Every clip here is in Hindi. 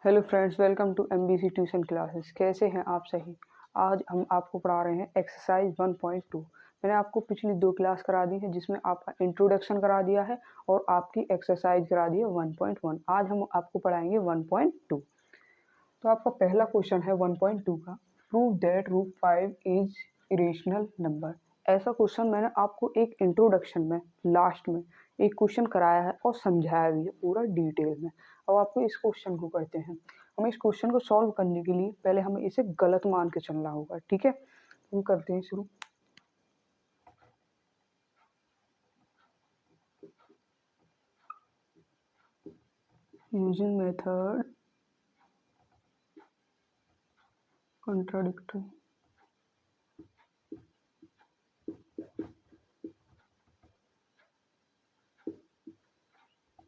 Hello friends, welcome to MBC tuition classes. कैसे हैं आप सही। आज हम आपको पढ़ा रहे हैं एक्सरसाइज 1.2। मैंने आपको पिछली 2 क्लास करा दी है जिसमें आपका इंट्रोडक्शन करा दिया है और आपकी एक्सरसाइज करा दी है 1.1। आज हम आपको पढ़ाएंगे 1.2। तो आपका पहला क्वेश्चन है 1.2 का, prove that root 5 is irrational number. ऐसा क्वेश्चन मैंने आपको एक इंट्रोडक्शन में लास्ट में एक क्वेश्चन कराया है और समझाया भी है पूरा डिटेल में। अब आपको इस क्वेश्चन को करते हैं। हमें इस क्वेश्चन को सॉल्व करने के लिए पहले हमें इसे गलत मान के चलना होगा, ठीक है। हम करते हैं शुरू। Using method contradictory.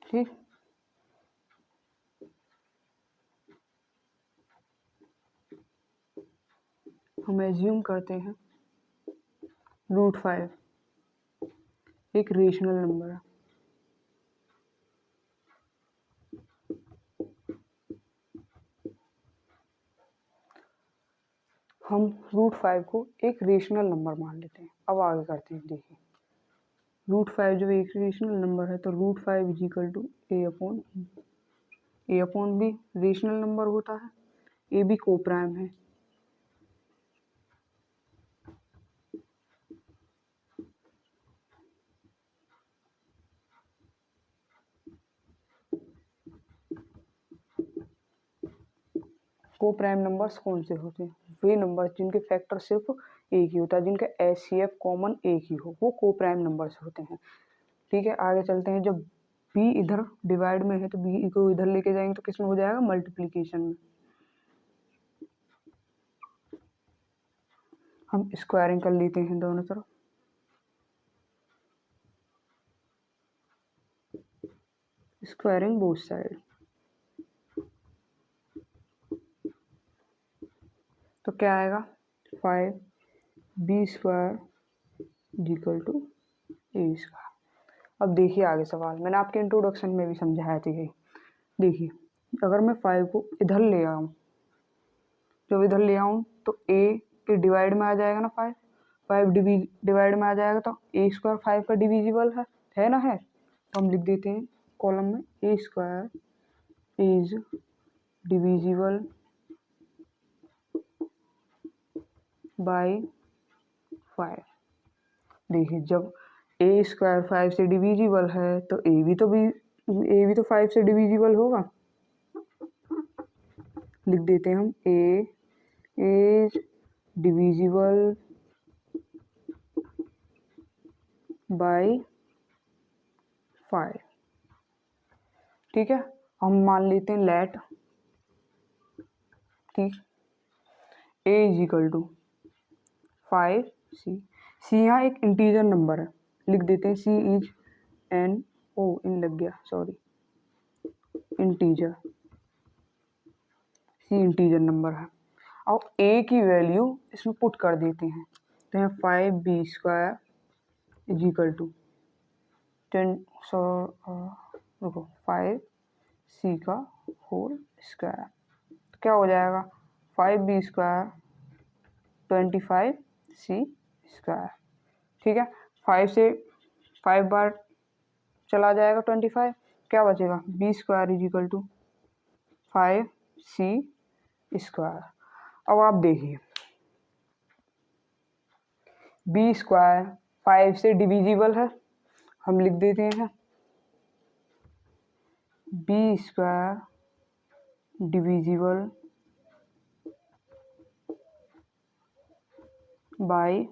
ठीक, हम एज्यूम करते हैं रूट 5 एक रेशनल नंबर है। हम रूट 5 को एक रेशनल नंबर मान लेते हैं। अब आगे करते हैं। देखिए, रूट 5 जब एक रेशनल नंबर है तो root 5 is equal to A upon B rational number होता है। ए बी को प्राइम है। को प्राइम नंबर्स कौन से होते हैं? वे नंबर जिनके फैक्टर सिर्फ एक ही होता है, जिनका एचसीएफ कॉमन एक ही हो, वो को प्राइम नंबर्स होते हैं। ठीक है, आगे चलते हैं। जब बी इधर डिवाइड में है तो बी को इधर लेके जाएंगे तो किस में हो जाएगा? मल्टीप्लीकेशन में। हम स्क्वायरिंग कर लेते हैं दोनों तरफ। Squaring both side. तो क्या आएगा? 5b² equal to a²। अब देखिए आगे सवाल, मैंने आपके इंट्रोडक्शन में भी समझाया था। यही देखिए, अगर मैं 5 को इधर ले आऊँ, जब इधर ले आऊँ तो a के डिवाइड में आ जाएगा ना 5। 5 डिवाइड में आ जाएगा तो a² 5 का डिविजिबल है ना? है तो हम लिख देते हैं कॉलम में a² इज डिविजिबल बाई 5। देखिए, जब a² 5 से डिविजिबल है तो a भी तो 5 से डिविजिबल होगा। लिख देते हैं हम a इज डिविजिबल बाई 5। ठीक है, हम मान लेते हैं लेट, ठीक, a is equal to 5c। c यहाँ एक इंटीजर नंबर है, लिख देते हैं c इज एन ओ इन लग गया, sorry, integer. c integer number है। अब a की वैल्यू इसमें पुट कर देते हैं तो यहाँ 5b² इज इक्वल टू 10 देखो 5c का होल स्क्वायर। तो क्या हो जाएगा? 5b² 25c²। ठीक है, 5 से 5 बार चला जाएगा 25, क्या बचेगा? b² is equal to 5c²। अब आप देखिए, b² 5 से डिविजिबल है, हम लिख देते हैं b² डिविजिबल बाई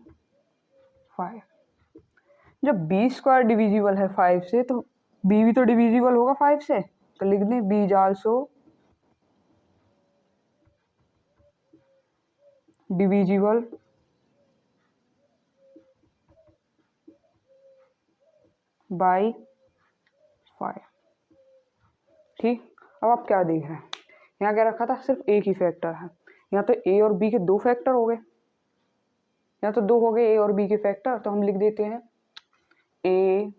5। जब b² डिविजिबल है 5 से तो b भी तो डिविजिबल होगा 5 से, तो लिख दें b is also divisible by 5। ठीक, अब आप क्या देख रहे हैं? यहाँ क्या रखा था? सिर्फ एक ही फैक्टर है। यहाँ तो a और b के 2 फैक्टर हो गए, यहाँ तो 2 हो गए a और b के फैक्टर। तो हम लिख देते हैं a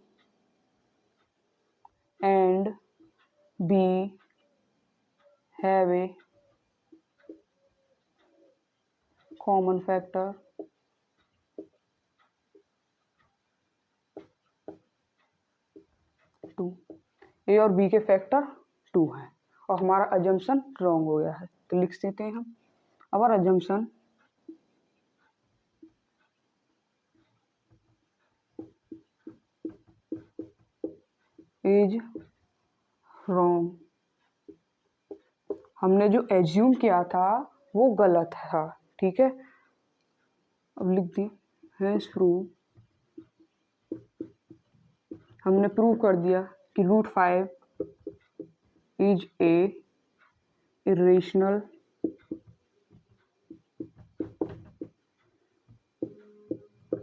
and b have a common factor two. A और बी के फैक्टर 2 हैं और हमारा अजम्पशन रॉन्ग हो गया है, तो लिख देते हैं हम आवर अजम्पशन इज रॉन्ग। हमने जो एज्यूम किया था वो गलत था, ठीक है। अब लिख दी हैज प्रूव, हमने प्रूव कर दिया कि √5 इज ए इरेशनल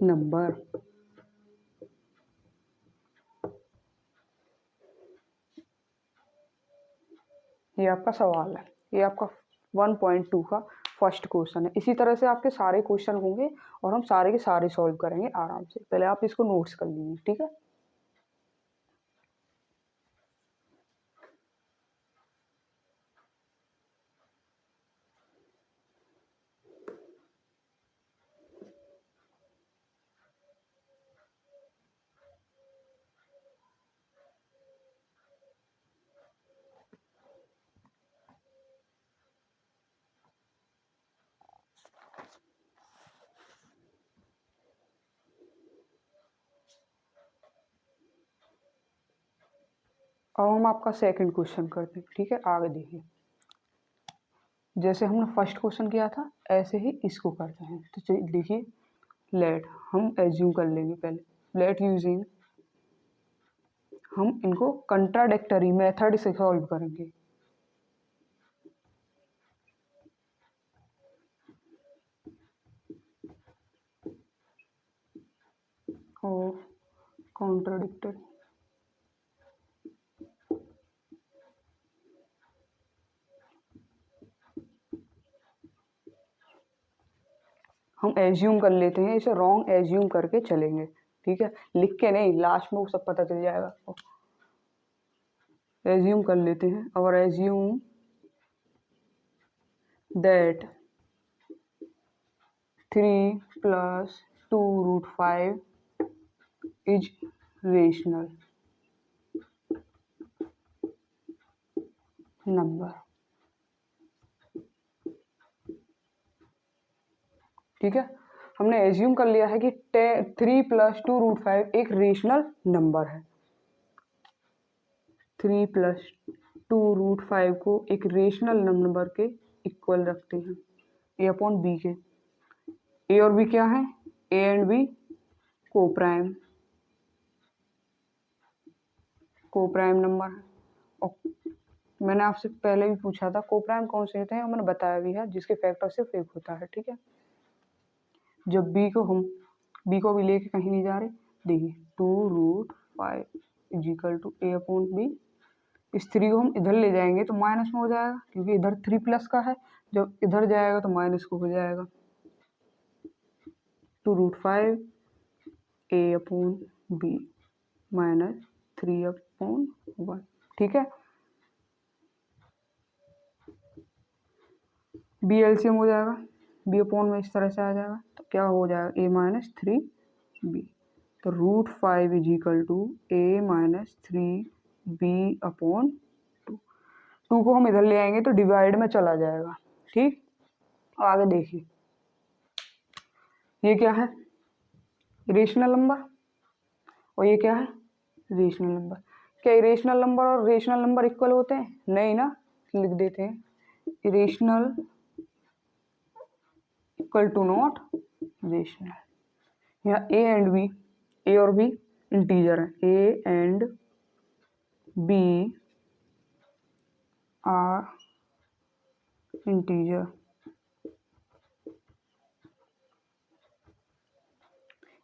नंबर। ये आपका सवाल है, ये आपका 1.2 का फर्स्ट क्वेश्चन है। इसी तरह से आपके सारे क्वेश्चन होंगे और हम सारे के सारे सॉल्व करेंगे आराम से। पहले आप इसको नोट्स कर लीजिए, ठीक है। अब हम आपका सेकंड क्वेश्चन करते हैं, ठीक है। आगे देखिए, जैसे हमने फर्स्ट क्वेश्चन किया था ऐसे ही इसको करते हैं। तो देखिए, लेट हम एज्यूम कर लेंगे पहले। लेट यूजिंग, हम इनको कंट्राडिक्टरी मेथड से सॉल्व करेंगे। और कॉन्ट्राडिक्टरी, हम एज्यूम कर लेते हैं, इसे रॉन्ग एज्यूम करके चलेंगे, ठीक है। लिख के नहीं, लास्ट में वो सब पता चल जाएगा। एज्यूम कर लेते हैं और assume that 3 + 2√5 is rational number, ठीक है। हमने एज्यूम कर लिया है कि 3 + 2√5 एक रेशनल नंबर है। 3 + 2√5 को एक रेशनल नंबर के इक्वल रखते हैं A/B के। ए और बी क्या है? A and B coprime number है। और मैंने आपसे पहले भी पूछा था को प्राइम कौन से होते हैं, मैंने बताया भी है, जिसके फैक्टर सिर्फ एक होता है, ठीक है। जब बी को भी लेके कहीं नहीं जा रहे, देखिए 2√5 = A/B। इस 3 को हम इधर ले जाएंगे तो माइनस में हो जाएगा, क्योंकि इधर 3+ का है, जब इधर जाएगा तो माइनस को हो जाएगा। 2√5 A/B - 3/1, ठीक है। बी एलसीएम हो जाएगा, B/, में इस तरह से आ जाएगा, तो क्या हो जाएगा A - 3B। तो √5 = A - 3B/2। 2 को हम इधर ले आएंगे तो डिवाइड में चला जाएगा, ठीक। आगे देखिए, ये क्या है? Rational number. और ये क्या है? Rational number. क्या इरेशनल नंबर और रेशनल नंबर इक्वल होते हैं? नहीं ना, लिख देते हैं इरेशनल = नॉट रेशनल। यहाँ ए और बी इंटीजर है। A and B are integer.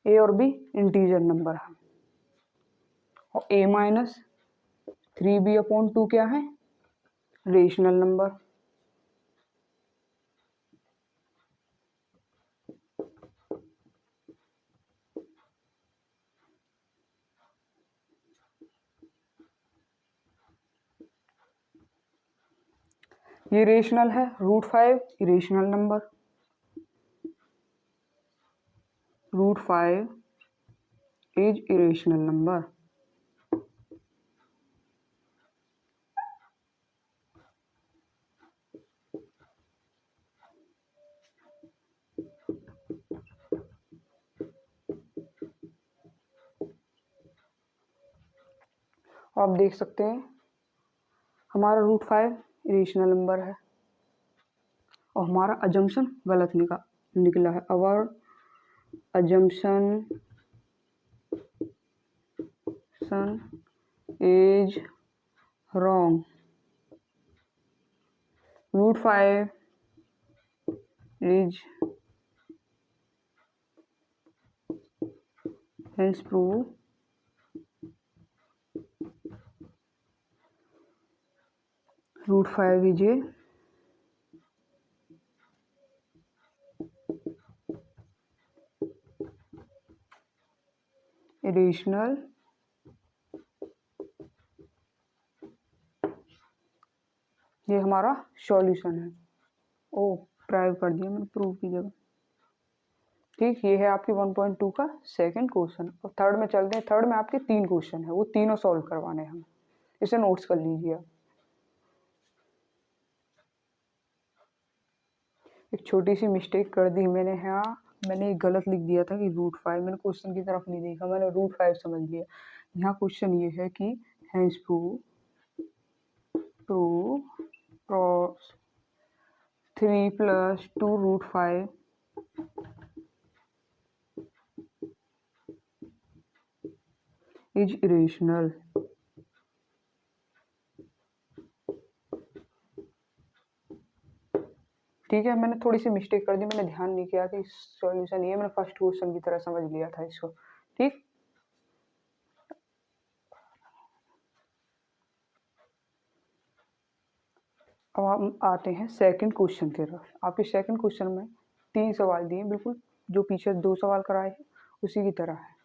A और बी इंटीजर नंबर है। और A - 3B/2 क्या है? Rational number. ये रेशनल है, √5 irrational number, √5 is irrational number. आप देख सकते हैं हमारा √5 इरेशनल नंबर है और हमारा अजम्पशन गलत निकला है। Our assumption is wrong. √5 is hence prove √5 is a irrational ये हमारा सॉल्यूशन है। ओ प्रूव कर दिया मैंने, प्रूव की जगह। ठीक, ये है आपकी 1.2 का सेकंड क्वेश्चन। और थर्ड में चलते हैं। थर्ड में आपके 3 क्वेश्चन है, वो तीनों सॉल्व करवाने हैं हमें। इसे नोट्स कर लीजिए आप। एक छोटी सी मिस्टेक कर दी मैंने यहाँ, मैंने गलत लिख दिया था कि √5, मैंने क्वेश्चन की तरफ नहीं देखा, मैंने √5 समझ लिया। यहाँ क्वेश्चन ये है कि हैंस प्रूव 3 + 2 √5 इज इरेशनल। ठीक है, मैंने थोड़ी सी मिस्टेक कर दी, मैंने ध्यान नहीं किया कि सॉल्यूशन ये, मैंने फर्स्ट क्वेश्चन की तरह समझ लिया था इसको। ठीक, अब हम आते हैं सेकंड क्वेश्चन की तरफ। आपके सेकंड क्वेश्चन में 3 सवाल दिए, बिल्कुल जो पीछे 2 सवाल कराए हैं उसी की तरह है।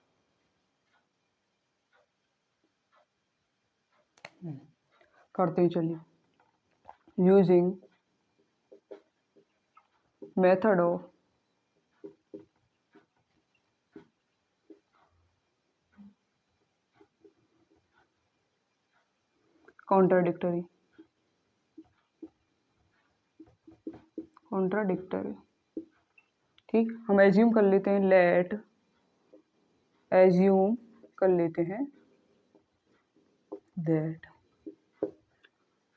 करते ही चलिए। यूजिंग मेथड ऑफ कॉन्ट्राडिक्टरी ठीक, हम एज्यूम कर लेते हैं, एज्यूम कर लेते हैं दैट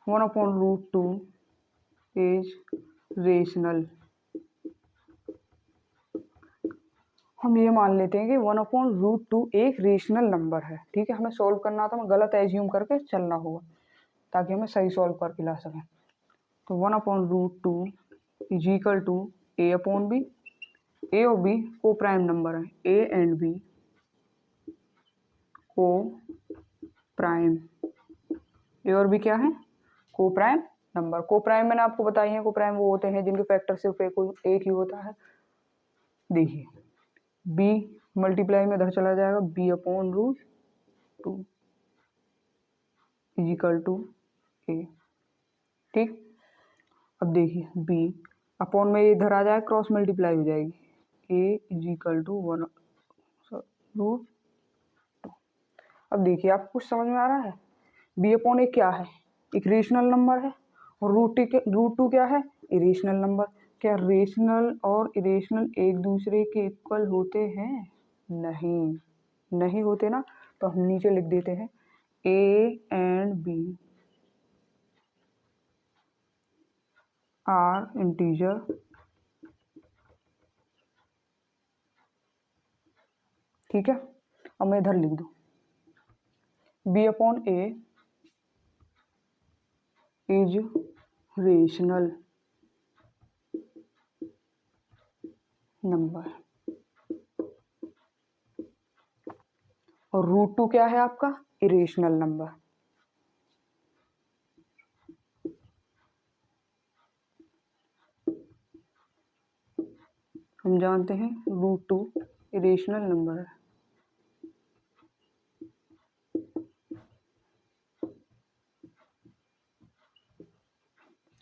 1/√2 इज रेशनल। हम ये मान लेते हैं कि 1/√2 एक रेशनल नंबर है। ठीक है, हमें सॉल्व करना था, हमें गलत एज्यूम करके चलना होगा ताकि हमें सही सॉल्व करके ला सकें। तो 1/√2 इज इक्वल टू A/B। ए और बी को प्राइम नंबर है, A and B coprime, A और बी क्या है, को प्राइम नंबर। को प्राइम मैंने आपको बताई है, को प्राइम वो होते हैं जिनके फैक्टर सिर्फ एक ही होता है। देखिए बी मल्टीप्लाई में इधर चला जाएगा, B/√2 इज इक्वल टू ए। ठीक, अब देखिए बी अपॉन में इधर आ जाए, क्रॉस मल्टीप्लाई हो जाएगी, ए इज इक्वल टू 1/√2। अब देखिए आपको कुछ समझ में आ रहा है। B/A क्या है, एक रेशनल नंबर है, और √2 क्या है, इरेशनल नंबर। क्या रेशनल और इरेशनल एक दूसरे के इक्वल होते हैं? नहीं होते ना। तो हम नीचे लिख देते हैं A and B are integer. ठीक है, अब मैं इधर लिख दूं B/A इज रेशनल नंबर, और √2 क्या है आपका, इरेशनल नंबर। हम जानते हैं √2 इरेशनल नंबर है।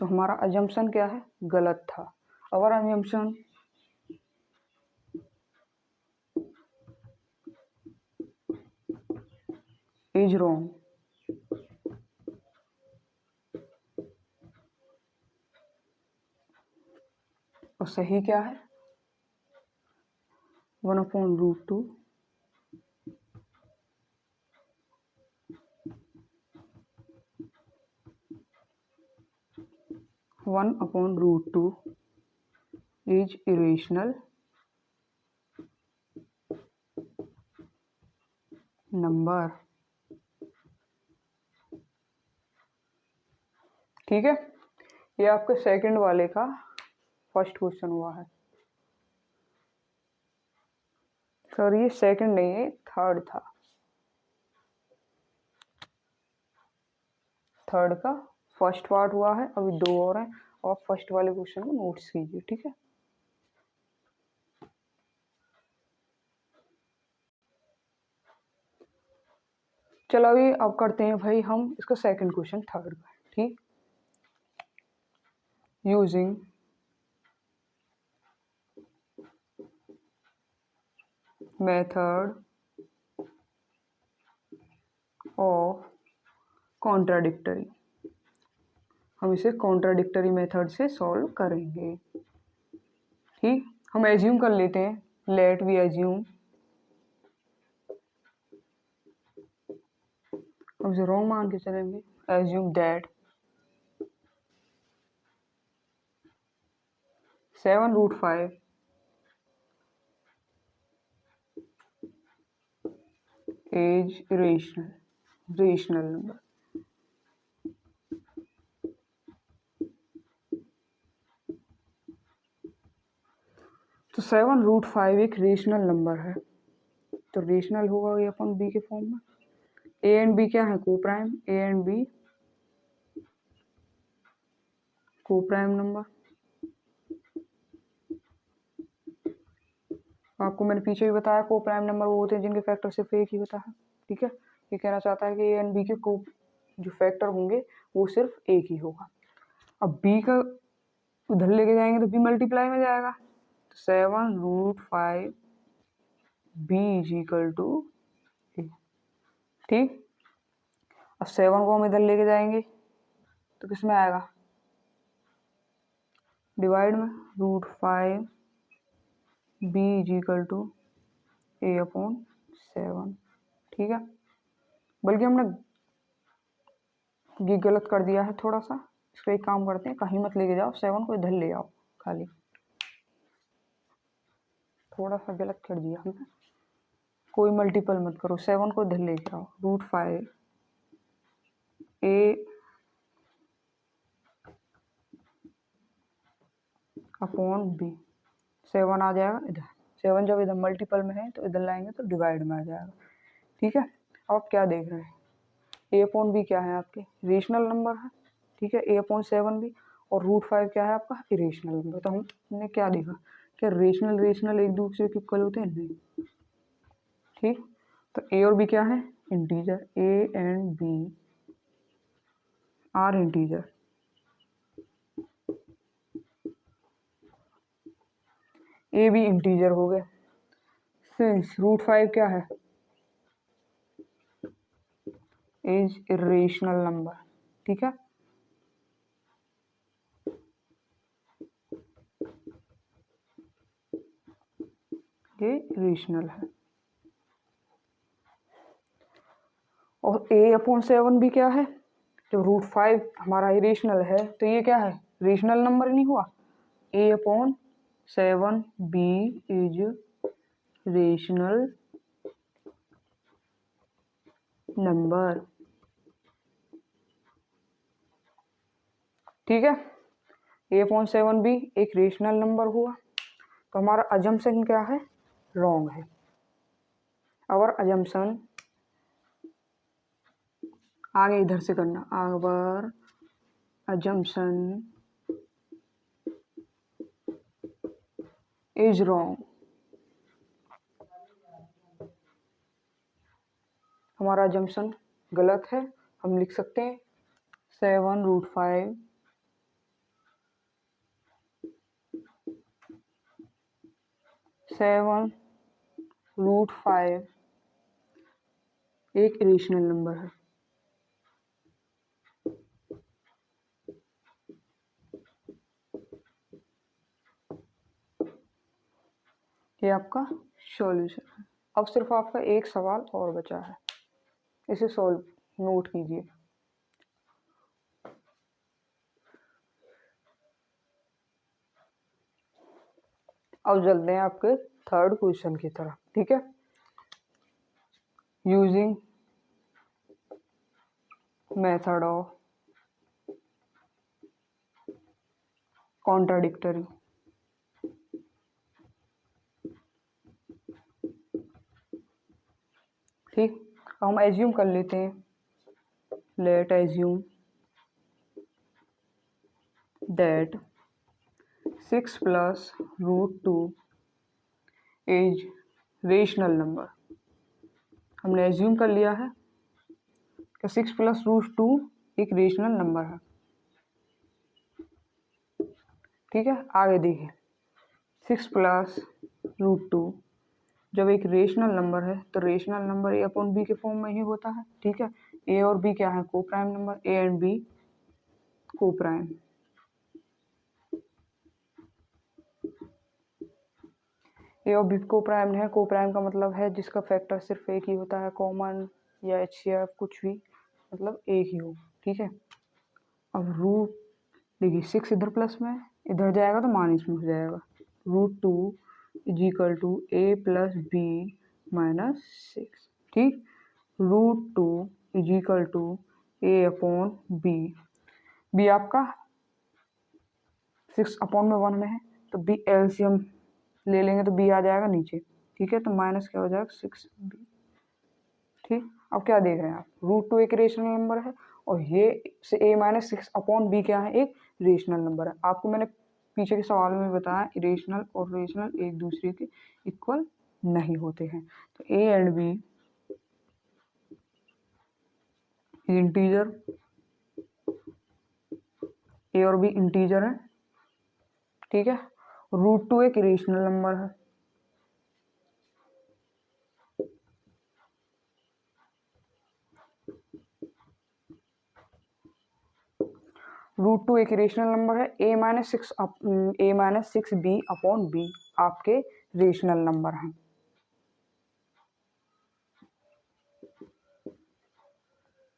तो हमारा अजम्पशन क्या है, गलत था। अवर अजम्पशन इज रॉन्ग। और सही क्या है, 1/√2 1/√2 इज इरेशनल नंबर। ठीक है, ये आपके सेकंड वाले का फर्स्ट क्वेश्चन हुआ है। सर ये सेकंड नहीं है, थर्ड था। थर्ड का फर्स्ट पार्ट हुआ है, अभी 2 और हैं। और फर्स्ट वाले क्वेश्चन को नोट्स कीजिए, ठीक है। चलो अभी अब करते हैं भाई हम इसका सेकंड क्वेश्चन, थर्ड का, ठीक। यूजिंग मेथड ऑफ कॉन्ट्राडिक्टरी, हम इसे कॉन्ट्राडिक्टरी मेथड से सॉल्व करेंगे, ठीक। हम एज्यूम कर लेते हैं, लेट वी एज्यूम, हम इसे रॉन्ग मान के चलेंगे। Assume that 7√5 is rational number। तो 7√5 एक रेशनल नंबर है, तो रेशनल होगा ये अपन बी के फॉर्म में। ए एंड बी क्या है, coprime, A and B coprime number. आपको मैंने पीछे भी बताया को प्राइम नंबर वो होते हैं जिनके फैक्टर सिर्फ एक ही होता है, ठीक है। ये कहना चाहता है कि ए एंड बी के को जो फैक्टर होंगे वो सिर्फ एक ही होगा। अब बी का उधर लेके जाएंगे तो बी मल्टीप्लाई में जाएगा, तो 7√5 बी इज इक्वल टू ए, ठीक। अब 7 को हम इधर लेके जाएंगे तो किस में आएगा, डिवाइड में, √5 B is equal to A/7, ठीक है। बल्कि हमने ये गलत कर दिया है थोड़ा सा, इसको एक काम करते हैं, कहीं मत लेके जाओ 7 को, इधर ले आओ खाली, थोड़ा सा गलत कर दिया हमने। कोई मल्टीपल मत करो, 7 को इधर लेके आओ, √5 A/B, 7 आ जाएगा इधर। 7 जब इधर मल्टीपल में है तो इधर लाएंगे तो डिवाइड में आ जाएगा, ठीक है। अब क्या देख रहे हैं, A/B क्या है आपके, रेशनल नंबर है, ठीक है। A/7 भी, और √5 क्या है आपका, इरेशनल नंबर। तो हमने क्या देखा, क्या रेशनल रेशनल एक दूसरे के इक्वल होते हैं, नहीं, ठीक। तो ए और बी क्या है, integer, A and B are integer. A भी इंटीजर हो गए, सिंस √5 क्या है, इज इरेशनल नंबर, ठीक है। ये रेशनल है। और A/7 भी क्या है, जब √5 हमारा इरेशनल है तो ये क्या है, रेशनल नंबर नहीं हुआ। A/7 B is rational number, ठीक है। A/7 भी एक रेशनल नंबर हुआ, तो हमारा अजम्पशन क्या है, रॉन्ग है। आवर अजम्पशन, आगे इधर से करना, आवर अजम्पशन इज रॉन्ग, हमारा अजम्पशन गलत है। हम लिख सकते हैं 7√5 7√5 एक इरेशनल नंबर है। ये आपका सॉल्यूशन है। अब सिर्फ आपका एक सवाल और बचा है, इसे सॉल्व नोट कीजिए। अब चलते हैं आपके थर्ड क्वेश्चन की तरफ, ठीक है। यूजिंग मेथड ऑफ कॉन्ट्राडिक्टरी, ठीक। हम एज्यूम कर लेते हैं, late assume that 6 + √2 is rational number. हमने एज्यूम कर लिया है कि 6 + √2 एक रेशनल नंबर है, ठीक है। आगे देखिए, 6 + √2 जब एक रेशनल नंबर है तो rational number A upon B के फॉर्म में ही होता है, ठीक है। ए और बी क्या है, coprime number, A and B coprime. A और बी को प्राइम है, को प्राइम का मतलब है जिसका फैक्टर सिर्फ एक ही होता है, कॉमन या HCF कुछ भी, मतलब एक ही हो, ठीक है। अब रूट देखिए 6 इधर प्लस में, इधर जाएगा तो माइनस में हो जाएगा। √2 = a + b - 6, ठीक। √2 = a/b, b आपका 6/1 में है तो b एलसीएम ले लेंगे तो b आ जाएगा नीचे, ठीक है। तो माइनस क्या हो जाएगा, 6b, ठीक। अब क्या देख रहे हैं आप, √2 एक रेशनल नंबर है और ये से a - 6/b क्या है, एक रेशनल नंबर है। आपको मैंने पीछे के सवाल में बताया इरेशनल और रेशनल एक दूसरे के इक्वल नहीं होते हैं। तो a and b integer, a और b इंटीजर है, ठीक है। √2 एक रेशनल नंबर है, √2 एक रेशनल नंबर है, a - 6b/b आपके रेशनल नंबर हैं।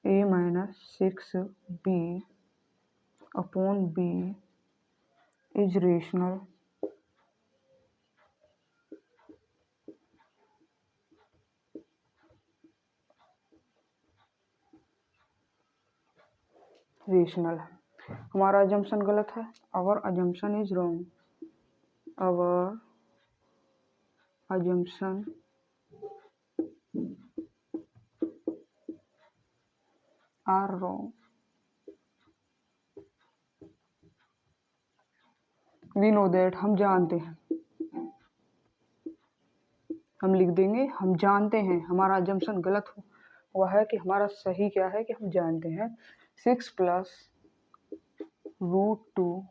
a - 6b/b is rational rational है। हमारा अजम्पशन गलत है, our assumption is wrong, our assumption are wrong. We know that, हम जानते हैं, हम लिख देंगे हम जानते हैं, हमारा अजम्पशन गलत हुआ है कि हमारा सही क्या है कि हम जानते हैं 6 + √2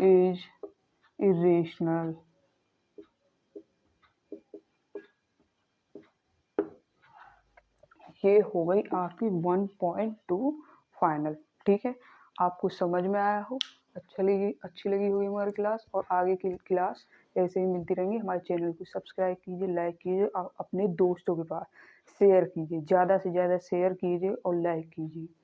इज इरेशनल। ये हो गई आपकी 1.2 फाइनल, ठीक है। आपको समझ में आया हो, अच्छी लगी होगी हमारी क्लास, और आगे की क्लास ऐसे ही मिलती रहेंगी। हमारे चैनल को सब्सक्राइब कीजिए, लाइक कीजिए और अपने दोस्तों के पास शेयर कीजिए, ज़्यादा से ज़्यादा शेयर कीजिए और लाइक कीजिए।